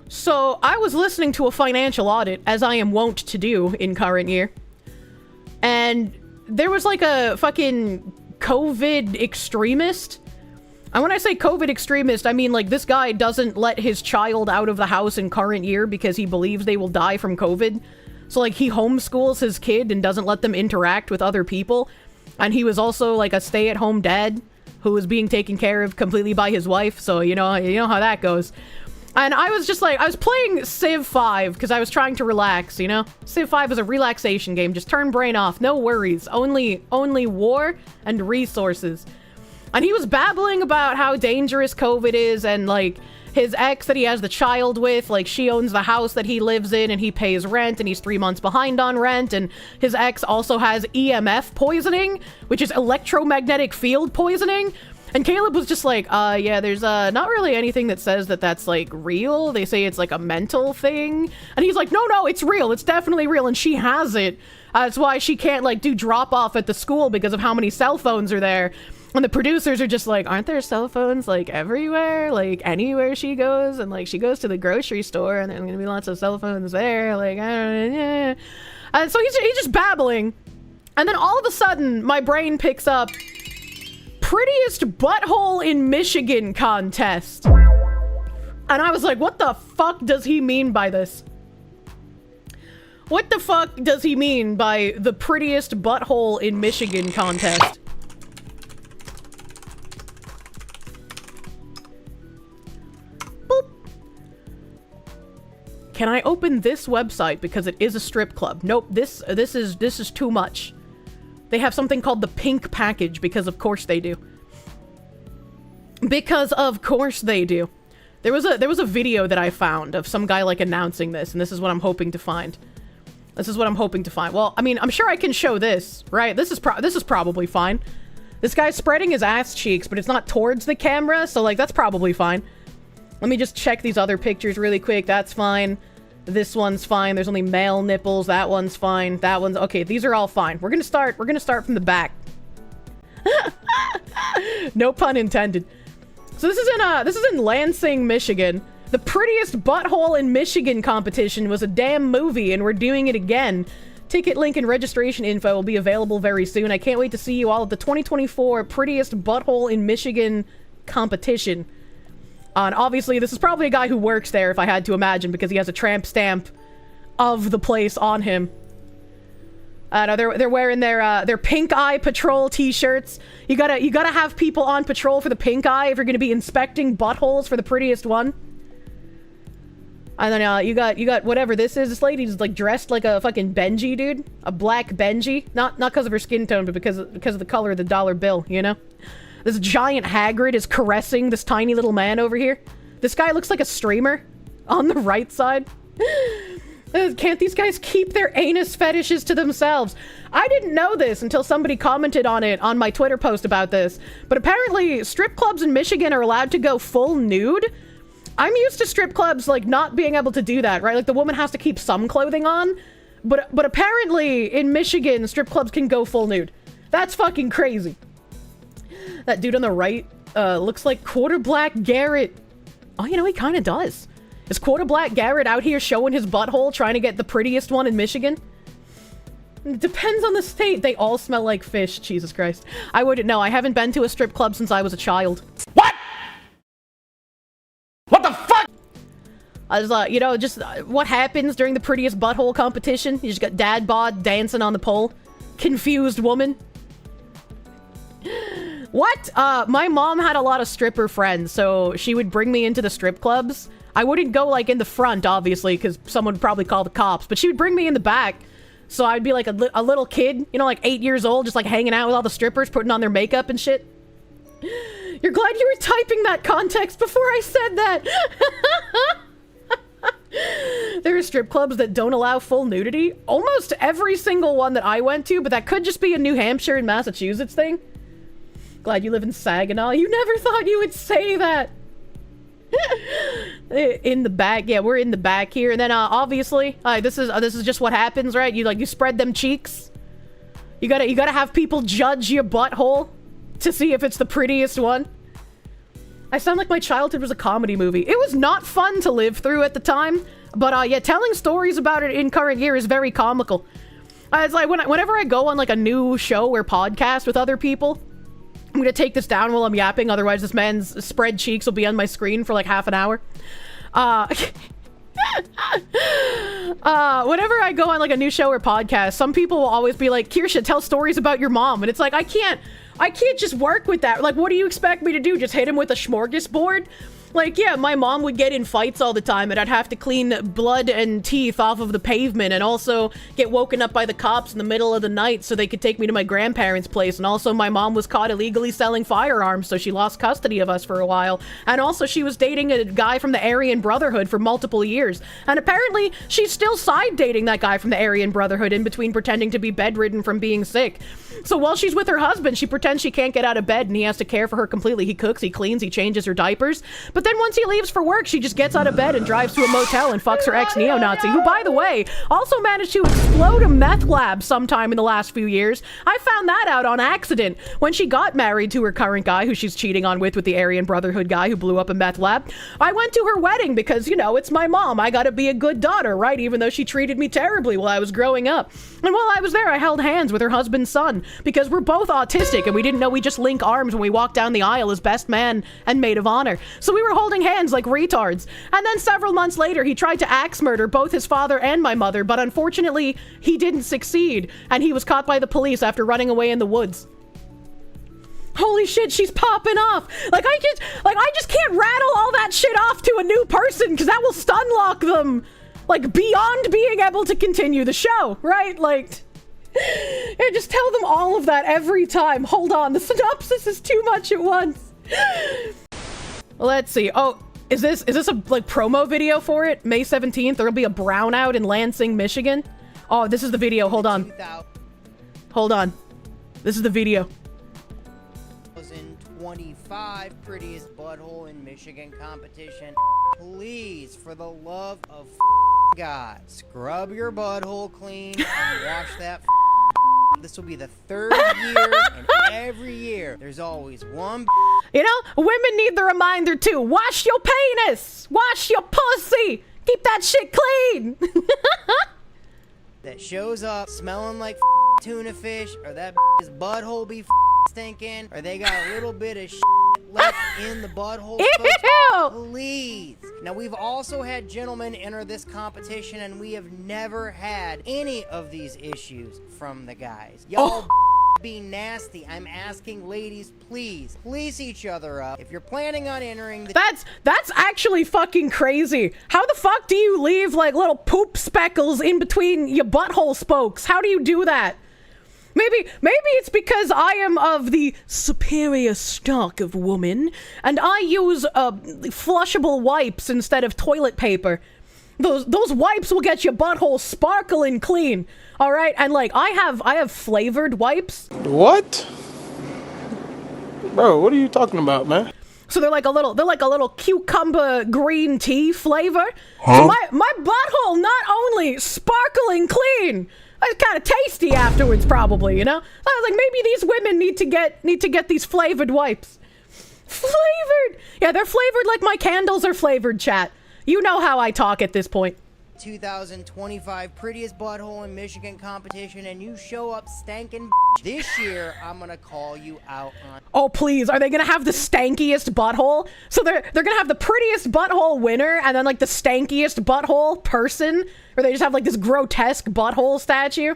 So, I was listening to a financial audit, as I am wont to do in current year, and there was like a fucking COVID extremist. And when I say COVID extremist, I mean like this guy doesn't let his child out of the house in current year because he believes they will die from COVID. So like he homeschools his kid and doesn't let them interact with other people. And he was also like a stay-at-home dad who was being taken care of completely by his wife. So you know how that goes. And I was just like, I was playing Civ 5 because I was trying to relax, you know? Civ 5 is a relaxation game. Just turn brain off. No worries. Only war and resources. And he was babbling about how dangerous COVID is and, like, his ex that he has the child with, like, she owns the house that he lives in and he pays rent and he's 3 months behind on rent. And his ex also has EMF poisoning, which is electromagnetic field poisoning. And Caleb was just like, yeah, there's not really anything that says that that's, like, real. They say it's, like, a mental thing. And he's like, no, it's real. It's definitely real. And she has it. That's why she can't, like, do drop-off at the school because of how many cell phones are there. And the producers are just like, aren't there cell phones, like, everywhere? Like, anywhere she goes? And, like, she goes to the grocery store and there's gonna be lots of cell phones there. Like, I don't know, yeah. And so he's just babbling. And then all of a sudden, my brain picks up Prettiest butthole in Michigan contest. And I was like, what the fuck does he mean by this? What the fuck does he mean by the prettiest butthole in Michigan contest? Boop. Can I open this website because it is a strip club? Nope, this is too much. They have something called the pink package because of course they do. Because of course they do. There was a video that I found of some guy like announcing this, and this is what I'm hoping to find. This is what I'm hoping to find. Well, I mean, I'm sure I can show this, right? This is probably fine. This guy's spreading his ass cheeks, but it's not towards the camera, so like that's probably fine. Let me just check these other pictures really quick. That's fine. This one's fine. There's only male nipples. That one's fine. That one's okay. These are all fine. We're gonna start from the back. No pun intended. So this is in Lansing, Michigan. The prettiest butthole in Michigan competition was a damn movie, and we're doing it again. Ticket link and registration info will be available very soon. I can't wait to see you all at the 2024 Prettiest Butthole in Michigan competition. And obviously, this is probably a guy who works there, if I had to imagine, because he has a tramp stamp of the place on him. They're wearing their pink eye patrol t-shirts. You gotta have people on patrol for the pink eye if you're gonna be inspecting buttholes for the prettiest one. And then you got whatever this is. This lady's like dressed like a fucking Benji, dude. A black Benji. Not because of her skin tone, but because of the color of the dollar bill, you know? This giant Hagrid is caressing this tiny little man over here. This guy looks like a streamer on the right side. Can't these guys keep their anus fetishes to themselves? I didn't know this until somebody commented on it on my Twitter post about this. But apparently, strip clubs in Michigan are allowed to go full nude. I'm used to strip clubs, like, not being able to do that, right? Like, the woman has to keep some clothing on. But apparently, in Michigan, strip clubs can go full nude. That's fucking crazy. That dude on the right looks like Quarter Black Garrett. Oh, you know, he kind of does. Is Quarter Black Garrett out here showing his butthole, trying to get the prettiest one in Michigan? It depends on the state. They all smell like fish. Jesus Christ. I wouldn't know. I haven't been to a strip club since I was a child. What? What the fuck? I was you know, just what happens during the prettiest butthole competition? You just got dad bod dancing on the pole. confused woman. What? My mom had a lot of stripper friends, so she would bring me into the strip clubs. I wouldn't go, like, in the front, obviously, because someone would probably call the cops, but she would bring me in the back. So I'd be like a little kid, you know, like 8 years old, just like hanging out with all the strippers, putting on their makeup and shit. You're glad you were typing that context before I said that. There are strip clubs that don't allow full nudity. Almost every single one that I went to, but that could just be a New Hampshire and Massachusetts thing. Glad you live in Saginaw. You never thought you would say that. In the back, yeah, we're in the back here, and then obviously, this is just what happens, right? You spread them cheeks. You gotta have people judge your butthole to see if it's the prettiest one. I sound like my childhood was a comedy movie. It was not fun to live through at the time, but yeah, telling stories about it in current year is very comical. It's like whenever I go on like a new show or podcast with other people, I'm gonna take this down while I'm yapping, otherwise this man's spread cheeks will be on my screen for like half an hour. Whenever I go on like a new show or podcast, some people will always be like, Kirsche, tell stories about your mom. And it's like, I can't just work with that. Like, what do you expect me to do? Just hit him with a smorgasbord? Like, yeah, my mom would get in fights all the time, and I'd have to clean blood and teeth off of the pavement, and also get woken up by the cops in the middle of the night so they could take me to my grandparents' place. And also, my mom was caught illegally selling firearms, so she lost custody of us for a while. And also, she was dating a guy from the Aryan Brotherhood for multiple years. And apparently, she's still side dating that guy from the Aryan Brotherhood in between pretending to be bedridden from being sick. So while she's with her husband, she pretends she can't get out of bed, and he has to care for her completely. He cooks, he cleans, he changes her diapers. But then once he leaves for work, she just gets out of bed and drives to a motel and fucks her ex-neo-Nazi, who, by the way, also managed to explode a meth lab sometime in the last few years. I found that out on accident when she got married to her current guy, who she's cheating on with the Aryan Brotherhood guy who blew up a meth lab. I went to her wedding because, you know, it's my mom. I gotta be a good daughter, right? Even though she treated me terribly while I was growing up. And while I was there, I held hands with her husband's son because we're both autistic and we didn't know we just link arms when we walk down the aisle as best man and maid of honor. So we were holding hands like retards. And then several months later, he tried to axe murder both his father and my mother, but unfortunately, he didn't succeed, and he was caught by the police after running away in the woods. Holy shit, she's popping off. Like I just can't rattle all that shit off to a new person because that will stun lock them. Like beyond being able to continue the show, right? Like, yeah, just tell them all of that every time. Hold on, the synopsis is too much at once. Let's see. Oh, is this a like promo video for it? May 17th, there'll be a brownout in Lansing, Michigan. Oh, this is the video. Hold on. Hold on. This is the video. 2025 Prettiest Butthole in Michigan competition. Please, for the love of God, scrub your butthole clean and wash that. This will be the third year, and every year there's always one. You know, women need the reminder too. Wash your penis, wash your pussy, keep that shit clean. That shows up smelling like tuna fish, or that his butthole be stinking, or they got a little bit of left in the butthole. Please. Now, we've also had gentlemen enter this competition, and we have never had any of these issues from the guys. Y'all be nasty. I'm asking ladies, please each other up. If you're planning on entering the— That's actually fucking crazy. How the fuck do you leave like little poop speckles in between your butthole spokes? How do you do that? Maybe it's because I am of the superior stock of woman, and I use flushable wipes instead of toilet paper. Those wipes will get your butthole sparkling clean. All right, and like I have flavored wipes. What? Bro, what are you talking about, man? So they're like a little cucumber green tea flavor. Huh? So my butthole not only sparkling clean, it's kind of tasty afterwards, probably, you know? I was like, maybe these women need to get these flavored wipes. Flavored! Yeah, they're flavored like my candles are flavored, chat. You know how I talk at this point. 2025 Prettiest Butthole in Michigan competition, and you show up stankin'. This year, I'm gonna call you out on— Oh, please. Are they gonna have the stankiest butthole? So they're gonna have the prettiest butthole winner and then like the stankiest butthole person? Or they just have like this grotesque butthole statue?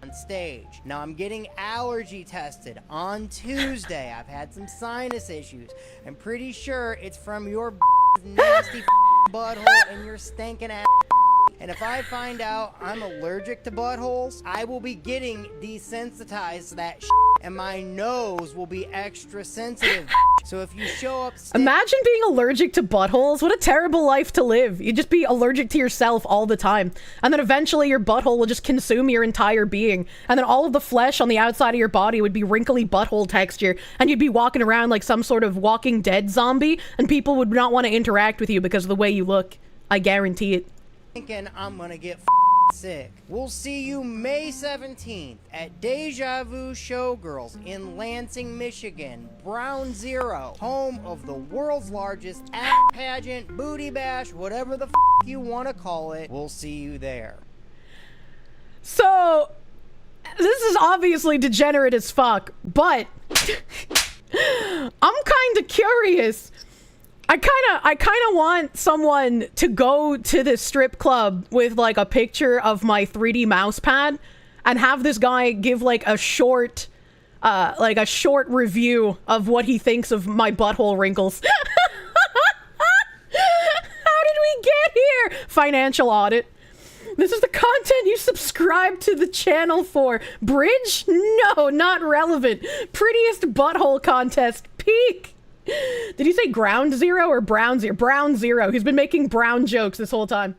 on stage. Now I'm getting allergy tested on Tuesday. I've had some sinus issues. I'm pretty sure it's from your nasty butthole and your stinking ass. And if I find out I'm allergic to buttholes, I will be getting desensitized to that shit, and my nose will be extra sensitive. So if you show up... Imagine being allergic to buttholes. What a terrible life to live. You'd just be allergic to yourself all the time. And then eventually your butthole will just consume your entire being. And then all of the flesh on the outside of your body would be wrinkly butthole texture. And you'd be walking around like some sort of Walking Dead zombie. And people would not want to interact with you because of the way you look. I guarantee it. Thinking I'm gonna get sick. We'll see you May 17th at Deja Vu Showgirls in Lansing, Michigan. Brown Zero, home of the world's largest ass pageant, booty bash, whatever the you want to call it. We'll see you there. So, this is obviously degenerate as fuck, but I'm kind of curious. I kind of want someone to go to this strip club with like a picture of my 3D mouse pad and have this guy give like a short review of what he thinks of my butthole wrinkles. How did we get here? Financial audit. This is the content you subscribe to the channel for. Bridge? No, not relevant. Prettiest butthole contest. Peak. Did he say ground zero or brown zero? Brown zero. He's been making brown jokes this whole time.